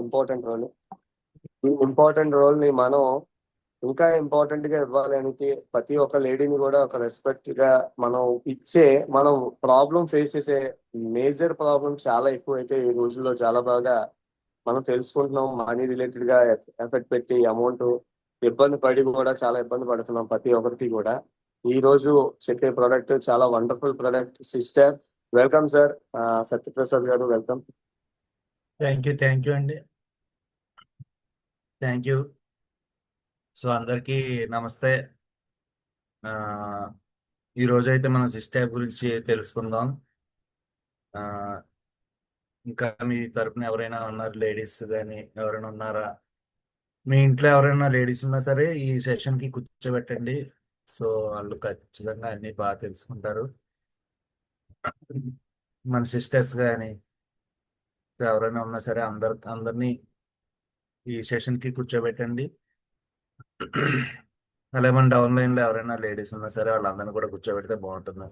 Important role. ఈ important role ని మనం ఇంకా ఇంపార్టెంట్ గా ఇవ్వాలని ప్రతి ఒక్క లేడీని కూడా ఒక రెస్పెక్ట్ గా మనం ఇచ్చే, మనం ప్రాబ్లం ఫేస్ చేసే మేజర్ ప్రాబ్లం చాలా ఎక్కువైతే ఈ రోజుల్లో చాలా బాగా మనం తెలుసుకుంటున్నాం. మనీ రిలేటెడ్ గా ఎఫెక్ట్ పెట్టి అమౌంట్ ఇబ్బంది పడి కూడా చాలా ఇబ్బంది పడుతున్నాం ప్రతి ఒక్కరికి కూడా. ఈ రోజు చెప్పే ప్రోడక్ట్ చాలా wonderful product. Sister, welcome sir. Satyaprasad గారు, వెల్కమ్. థ్యాంక్ యూ అండి. Thank you. సో అందరికీ నమస్తే. ఈ రోజు అయితే మనం సిస్టర్ గురించి తెలుసుకుందాం. ఆ, ఇంకా మీ తరపున ఎవరైనా ఉన్నారు, లేడీస్ కానీ ఎవరైనా ఉన్నారా? మీ ఇంట్లో ఎవరైనా లేడీస్ ఉన్నా సరే ఈ సెషన్కి కూర్చోబెట్టండి. సో వాళ్ళు ఖచ్చితంగా అన్ని బాగా తెలుసుకుంటారు. మన సిస్టర్స్ కానీ ఎవరైనా ఉన్నా సరే అందరినీ ఈ సెషన్కి కూర్చోబెట్టండి. అలాగే మన డౌన్లైన్లో ఎవరైనా లేడీస్ ఉన్నా సరే వాళ్ళందరినీ కూడా కూర్చోబెడితే బాగుంటుంది.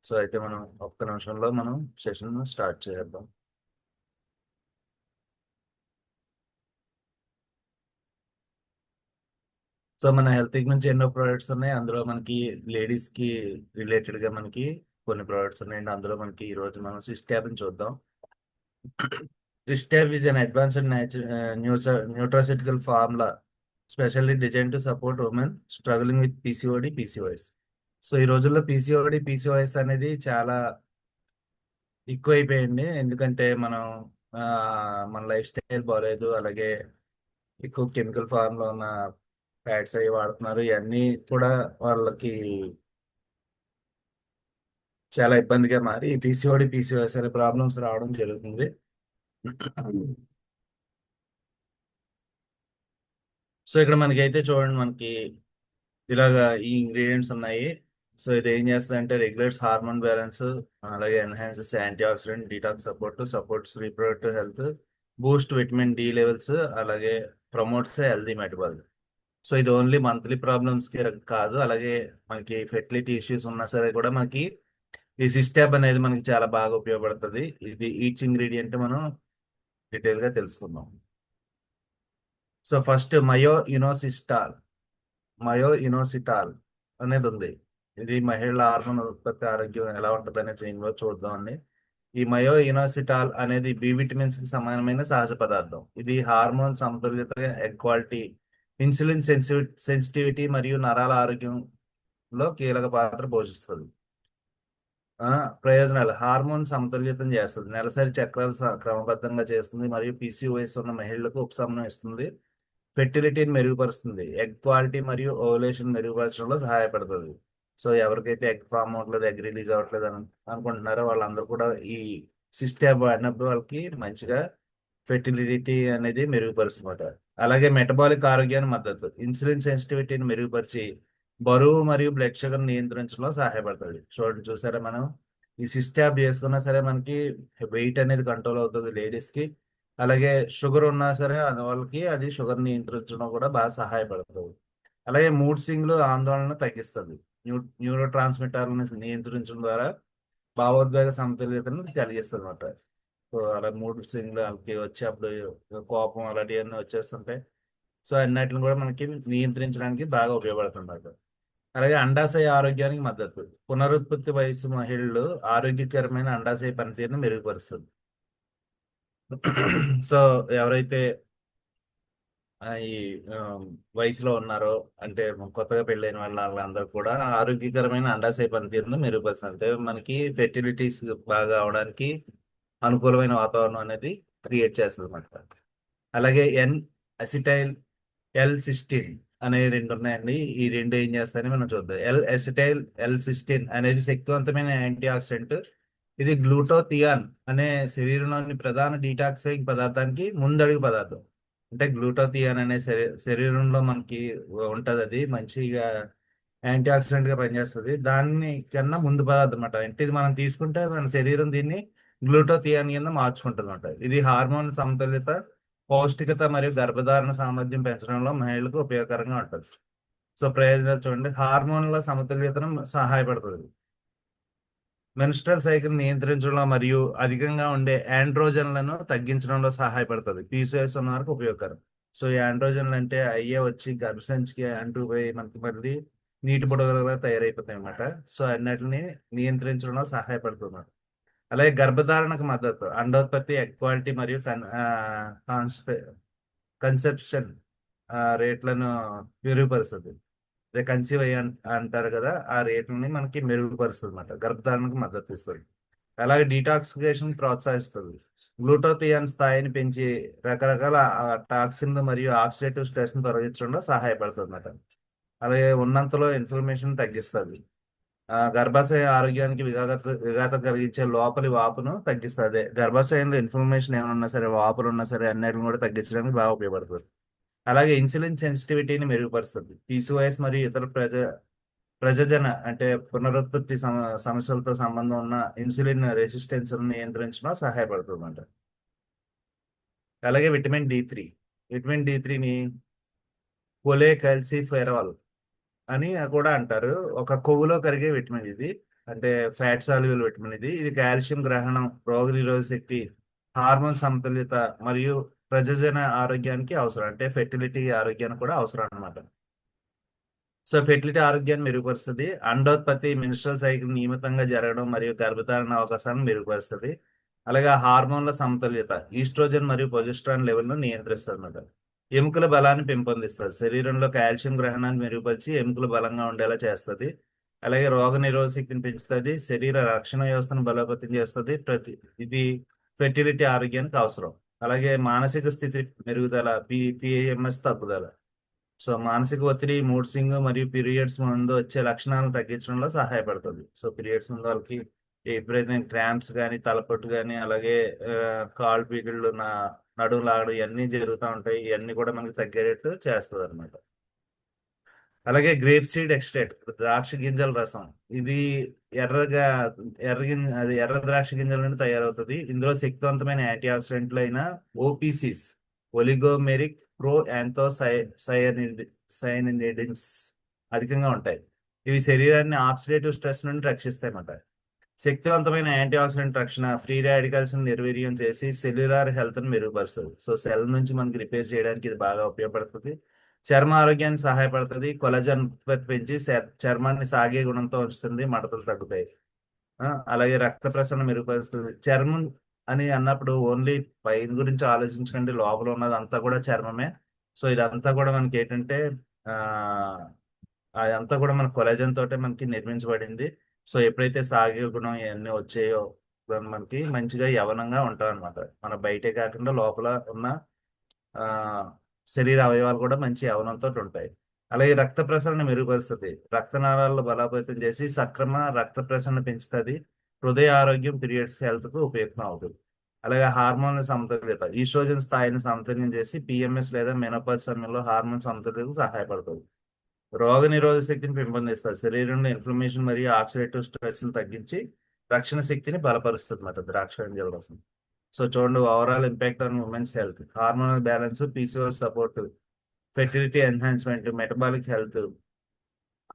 సో అయితే మనం ఒక్క నిమిషంలో మనం సెషన్ స్టార్ట్ చేద్దాం. సో మన హెల్త్ నుంచి ఎన్నో ప్రోడక్ట్స్ ఉన్నాయి. అందులో మనకి లేడీస్ కి రిలేటెడ్ గా మనకి కొన్ని ప్రోడక్ట్స్ ఉన్నాయండి. అందులో మనకి ఈ రోజు మనం సిస్టాబ్ చూద్దాం. Cystab is an advanced nutraceutical formula specially design to support women struggling with PCOD PCOS. So ఈ రోజుల్లో పీసీఓడి పీసీఓఎస్ అనేది చాలా ఎక్కువైపోయింది. ఎందుకంటే మనం ఆ, మన లైఫ్ స్టైల్ బాగాలేదు, అలాగే ఎక్కువ కెమికల్ ఫార్మ్ లో ఉన్న ప్యాడ్స్ అవి వాడుతున్నారు. ఇవన్నీ కూడా వాళ్ళకి చాలా ఇబ్బందిగా మారి పీసీఓడి పీసీఓఎస్ అనే ప్రాబ్లమ్స్ రావడం జరుగుతుంది. సో ఇక్కడ మనకైతే చూడండి, మనకి ఇలాగా ఈ ఇంగ్రీడియంట్స్ ఉన్నాయి. సో ఇది ఏం చేస్తుంది అంటే రెగ్యులేట్స్ హార్మోన్ బ్యాలెన్స్, అలాగే enhances antioxidant detox supports reproductive health, boost vitamin D levels, అలాగే ప్రమోట్స్ హెల్దీ మెటబాలిజం. సో ఇది ఓన్లీ మంత్లీ ప్రాబ్లమ్స్ కి కాదు, అలాగే మనకి ఫెర్టిలిటీ ఇష్యూస్ ఉన్నా సరే కూడా మనకి ఈ సిస్టాబ్ అనేది మనకి చాలా బాగా ఉపయోగపడుతుంది. ఇది ఈచ్ ఇంగ్రీడియంట్ మనం డీటెయిల్ గా తెలుసుకుందాం. సో ఫస్ట్ మయో ఇనోసిటాల్ అనేది ఉంది. ఇది మహిళల హార్మోన్ ఉత్పత్తి ఆరోగ్యం ఎలా ఉంటుంది అనేది దీనిలో చూద్దామండి. ఈ మయో ఇనోసిటాల్ అనేది బి విటమిన్స్ కి సమానమైన సహజ పదార్థం. ఇది హార్మోన్ సమతుల్యత, ఎగ్ క్వాలిటీ, ఇన్సులిన్ సెన్సిటివిటీ మరియు నరాల ఆరోగ్యంలో కీలక పాత్ర పోషిస్తుంది. ఆ ప్రయోజనాలు: హార్మోన్ సమతుల్యతం చేస్తుంది, నెలసరి చక్రాలు క్రమబద్ధంగా చేస్తుంది, మరియు పీసీఓఎస్ ఉన్న మహిళలకు ఉపశమనం ఇస్తుంది. ఫెర్టిలిటీని మెరుగుపరుస్తుంది, ఎగ్ క్వాలిటీ మరియు ఓవులేషన్ మెరుగుపరచడంలో సహాయపడుతుంది. సో ఎవరికైతే ఎగ్ ఫామ్ అవ్వట్లేదు, ఎగ్ రిలీజ్ అవ్వట్లేదు అని అనుకుంటున్నారో వాళ్ళందరూ కూడా ఈ సిస్టాబ్ వాడినప్పుడు వాళ్ళకి మంచిగా ఫెర్టిలిటీ అనేది మెరుగుపరుస్తుంది. అలాగే మెటబాలిక్ ఆరోగ్యాన్ని మద్దతు, ఇన్సులిన్ సెన్సిటివిటీని మెరుగుపరిచి బరువు మరియు బ్లడ్ షుగర్ నియంత్రించడంలో సహాయపడుతుంది. చూసారా, మనం ఈ సిస్టాబ్ చేసుకున్నా సరే మనకి వెయిట్ అనేది కంట్రోల్ అవుతుంది లేడీస్ కి. అలాగే షుగర్ ఉన్నా సరే వాళ్ళకి అది షుగర్ నియంత్రించడం కూడా బాగా సహాయపడుతుంది. అలాగే మూడ్ స్వింగ్లు ఆందోళన తగ్గిస్తుంది. న్యూరో ట్రాన్స్మిటర్లను నియంత్రించడం ద్వారా భావోద్వేగ సమతుల్యతను కలిగిస్తుంది అనమాట. సో అలా మూడ్ స్వింగ్లు వాళ్ళకి వచ్చి అప్పుడు కోపం అలాంటివన్నీ వచ్చేస్తుంటాయి. సో అన్నిటిని కూడా మనకి నియంత్రించడానికి బాగా ఉపయోగపడుతుంది. అలాగే అండాశయ ఆరోగ్యానికి మద్దతు, పునరుత్పత్తి వయసు మహిళలు ఆరోగ్యకరమైన అండాశయ పనితీరును మెరుగుపరుస్తుంది. సో ఎవరైతే ఈ వయసులో ఉన్నారో, అంటే కొత్తగా పెళ్ళైన వాళ్ళందరూ కూడా ఆరోగ్యకరమైన అండాశయ పనితీరును మెరుగుపరుస్తుంది. అంటే మనకి ఫెర్టిలిటీస్ బాగా అవడానికి అనుకూలమైన వాతావరణం అనేది క్రియేట్ చేస్తుంది అన్నమాట. అలాగే అసిటైల్ సిస్టిన్ అనే రెండు ఉన్నాయండి. ఈ రెండు ఏం చేస్తాయని మనం చూద్దాం. సిస్టిన్ అనేది శక్తివంతమైన యాంటీ ఆక్సిడెంట్. ఇది గ్లూటోథియాన్ అనే శరీరంలోని ప్రధాన డీటాక్సిఫైయింగ్ పదార్థానికి ముందడుగు పదార్థం. అంటే గ్లూటోథియాన్ అనే శరీరంలో మనకి ఉంటది, అది మంచిగా యాంటీ ఆక్సిడెంట్ గా పనిచేస్తుంది. దాన్ని కన్నా ముందు పదార్థం అన్నమాట. అంటే ఇది మనం తీసుకుంటే మన శరీరం దీన్ని గ్లూటోథియాన్ కింద మార్చుకుంటుంది అనమాట. ఇది హార్మోన్ సమతుల్యత, పౌష్టికత మరియు గర్భధారణ సామర్థ్యం పెంచడంలో మహిళలకు ఉపయోగకరంగా ఉంటుంది. సో ప్రయోజనాలు చూడండి, హార్మోన్ల సమతుల్యతను సహాయపడుతుంది. మెన్స్ట్రల్ సైకిల్ నియంత్రించడంలో మరియు అధికంగా ఉండే ఆండ్రోజన్లను తగ్గించడంలో సహాయపడుతుంది. పీసీఓఎస్ ఉన్న వరకు ఉపయోగకరం. సో ఈ ఆండ్రోజన్లు అంటే అయ్యే వచ్చి గర్భసంచికి అంటుకుపోయి మనకి మళ్ళీ నీటి బుడగలుగా తయారైపోతాయి అన్నమాట. సో అన్నిటిని నియంత్రించడంలో సహాయపడుతున్నారు. అలాగే గర్భధారణకు మద్దతు, అండోత్పత్తి, ఎగ్ క్వాలిటీ మరియు కన్సెప్షన్ రేట్లను మెరుగుపరుస్తుంది. అదే కన్సీవ్ అయ్యి అంటారు కదా, ఆ రేట్లని మనకి మెరుగుపరుస్తుంది అనమాట. గర్భధారణకు మద్దతు ఇస్తుంది. అలాగే డీటాక్సిఫికేషన్ ప్రోత్సహిస్తుంది. గ్లూటోథియాన్ స్థాయిని పెంచి రకరకాల టాక్సిన్లు మరియు ఆక్సిడేటివ్ స్ట్రెస్ ని తొలగించడంలో సహాయపడుతుంది అన్నమాట. అలాగే ఉన్నంతలో ఇన్ఫ్లమేషన్ తగ్గిస్తుంది. గర్భాశయ ఆరోగ్యానికి విఘాతం కలిగించే లోపలి వాపును తగ్గిస్తుంది. గర్భాశయంలో ఇన్ఫ్లమేషన్ ఏమైనా ఉన్నా సరే, వాపులు ఉన్నా సరే, అన్నిటిని కూడా తగ్గించడానికి బాగా ఉపయోగపడుతుంది. అలాగే ఇన్సులిన్ సెన్సిటివిటీని మెరుగుపరుస్తుంది. పీసీఓఎస్ మరియు ఇతర ప్రజజన అంటే పునరుత్పత్తి సమస్యలతో సంబంధం ఉన్న ఇన్సులిన్ రెసిస్టెన్స్ నియంత్రించడం సహాయపడుతుందంట. అలాగే విటమిన్ డి త్రీని కొలేకాల్సిఫెరాల్ అని కూడా అంటారు. ఒక కొవ్వులో కరిగే విటమిన్ ఇది. అంటే ఫ్యాట్ సాల్యుబుల్ విటమిన్ ఇది. ఇది కాల్షియం గ్రహణం, రోగనిరోధక శక్తి, హార్మోన్ సమతుల్యత మరియు ప్రజజన ఆరోగ్యానికి అవసరం. అంటే ఫెర్టిలిటీ ఆరోగ్యానికి కూడా అవసరం అన్నమాట. సో ఫెర్టిలిటీ ఆరోగ్యాన్ని మెరుగుపరుస్తుంది. అండోత్పత్తి, మెన్స్ట్రల్ సైకిల్ నియమితంగా జరగడం మరియు గర్భధారణ అవకాశాలను మెరుగుపరుస్తుంది. అలాగే హార్మోన్ల సమతుల్యత, ఈస్ట్రోజన్ మరియు ప్రొజెస్ట్రాన్ లెవెల్ను నియంత్రిస్తుంది అన్నమాట. ఎముకల బలాన్ని పెంపొందిస్తుంది. శరీరంలో కాల్షియం గ్రహణాన్ని మెరుగుపరిచి ఎముకలు బలంగా ఉండేలా చేస్తుంది. అలాగే రోగ నిరోధక శక్తిని పెంచుతుంది. శరీర రక్షణ వ్యవస్థను బలోపేతం చేస్తుంది. ఇది ఫెర్టిలిటీ ఆరోగ్యానికి అవసరం. అలాగే మానసిక స్థితి మెరుగుదల, పిఎంఎస్ తగ్గుదల. సో మానసిక ఒత్తిడి, మూడ్ స్వింగ్ మరియు పీరియడ్స్ ముందు వచ్చే లక్షణాలను తగ్గించడంలో సహాయపడుతుంది. సో పీరియడ్స్ ముందు వాళ్ళకి ఎప్పుడైతే క్రాంప్స్ కానీ, తలపొట్టు కానీ, అలాగే కాళ్ళు పీకిళ్ళు, నడుము లాగడం ఇవన్నీ జరుగుతూ ఉంటాయి. ఇవన్నీ కూడా మనకి తగ్గేటట్టు చేస్తుంది అనమాట. అలాగే గ్రేప్ సీడ్ ఎక్స్ట్రాక్ట్, ద్రాక్ష గింజల రసం. ఇది ఎర్రగా ఎర్ర ద్రాక్ష గింజల నుండి తయారవుతుంది. ఇందులో శక్తివంతమైన యాంటీ ఆక్సిడెంట్లు అయిన ఓపీసీస్, ఒలిగోమెరిక్ ప్రో యాంథోసైనిడిన్స్ అధికంగా ఉంటాయి. ఇవి శరీరాన్ని ఆక్సిడేటివ్ స్ట్రెస్ నుండి రక్షిస్తాయి అన్నమాట. శక్తివంతమైన యాంటీ ఆక్సిడెంట్ రక్షణ ఫ్రీ రాడికల్స్ నిర్వీర్యం చేసి సెల్యులార్ హెల్త్ ని మెరుగుపరుస్తుంది. సో సెల్ నుంచి మనకి రిపేర్ చేయడానికి ఇది బాగా ఉపయోగపడుతుంది. చర్మ ఆరోగ్యానికి సహాయపడుతుంది. కొలజన్ ఉత్పత్తి పెంచి చర్మాన్ని సాగే గుణంతో ఉంచుతుంది. మడతలు తగ్గుతాయి. అలాగే రక్త ప్రసరణ మెరుగుపరుస్తుంది. చర్మం అని అన్నప్పుడు ఓన్లీ పైన గురించి ఆలోచించకండి, లోపల ఉన్నది అంతా కూడా చర్మమే. సో ఇదంతా కూడా మనకి ఏంటంటే ఆ అదంతా కూడా మన కొలజన్ తోటే మనకి నిర్మించబడింది. సో ఎప్పుడైతే సాగే గుణం ఇవన్నీ వచ్చాయో మనకి మంచిగా యవనంగా ఉంటాం అనమాట. మన బయటే కాకుండా లోపల ఉన్న ఆ శరీర అవయవాలు కూడా మంచి యవనంతో ఉంటాయి. అలాగే రక్త ప్రసరణ మెరుగుపరుస్తుంది. రక్తనాళాలను బలోపేతం చేసి సక్రమ రక్త ప్రసరణ పెంచుతుంది. హృదయ ఆరోగ్యం, పీరియడ్స్ హెల్త్ కు ఉపయుక్తం అవుతుంది. అలాగే హార్మోన్ల సమతుల్యత, ఈస్ట్రోజన్ స్థాయిని సమతుల్యం చేసి పిఎంఎస్ లేదా మెనోపాజ్ సమయంలో హార్మోన్ సమతుల్యతకు సహాయపడుతుంది. రోగ నిరోధక శక్తిని పెంపొందిస్తుంది. శరీరంలో ఇన్ఫ్లమేషన్ మరియు ఆక్సిడేటివ్ స్ట్రెస్ తగ్గించి రక్షణ శక్తిని బలపరుస్తుంది అన్నమాట ద్రాక్ష గింజల రసం. సో చూడండి, overall impact on women's health, hormonal balance, PCOS support, fertility enhancement, metabolic health,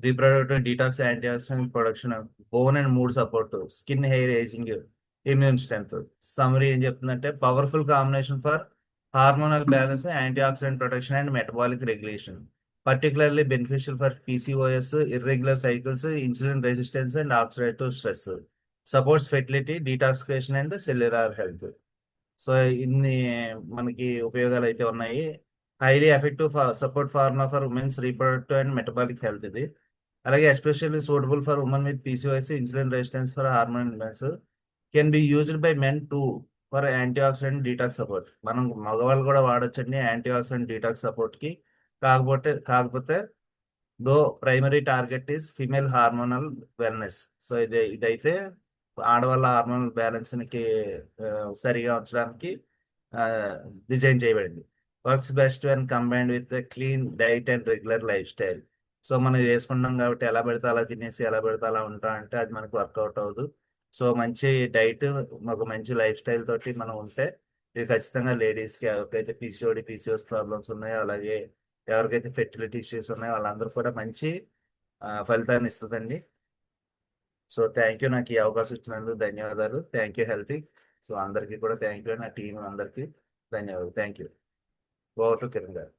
reproductive detox, anti oxidant production, bone and mood support, skin hair ageing, immune strength. Summary ఏం చెప్తుందంటే powerful combination for hormonal balance, anti oxidant protection and metabolic regulation, particularly beneficial for PCOS, irregular cycles, insulin resistance, and oxidative stress. Supports fertility, detoxification, and cellular health. So ఇన్ని మనకి ఉపయోగాలు అయితే ఉన్నాయి. Highly effective support formula for women's reproductive and metabolic health ఇది. అలాగే especially suitable for women with PCOS, insulin resistance for hormone imbalance. Can be used by men too for antioxidant detox support. మనం మగవాళ్ళు కూడా వాడొచ్చండి antioxidant detox support కి. కాకపోతే though primary target is female hormonal wellness. So ఇదైతే ఆడవాళ్ళ hormonal balance కి సరిగా ఉంచడానికి డిజైన్ చేయబడింది. Works best when combined with clean diet and regular life style. So మనం చేసుకుంటాం కాబట్టి ఎలా పెడితే అలా తినేసి ఎలా పెడితే అలా ఉంటాం అంటే అది మనకు వర్కౌట్ అవ్వదు. సో మంచి డైట్, ఒక మంచి లైఫ్ స్టైల్ తోటి మనం ఉంటే ఇది ఖచ్చితంగా లేడీస్కి, ఎవరికైతే పీసీఓఎస్ ప్రాబ్లమ్స్ ఉన్నాయో, అలాగే ఎవరికైతే ఫెర్టిలిటీ ఇష్యూస్ ఉన్నాయో వాళ్ళందరూ కూడా మంచి ఫలితాన్ని ఇస్తుందండి. సో థ్యాంక్ యూ, నాకు ఈ అవకాశం ఇచ్చినందుకు ధన్యవాదాలు. Thank you healthy. సో అందరికీ కూడా థ్యాంక్ యూ, నా టీం అందరికీ ధన్యవాదాలు. Thank you. Over to Kiran గారు.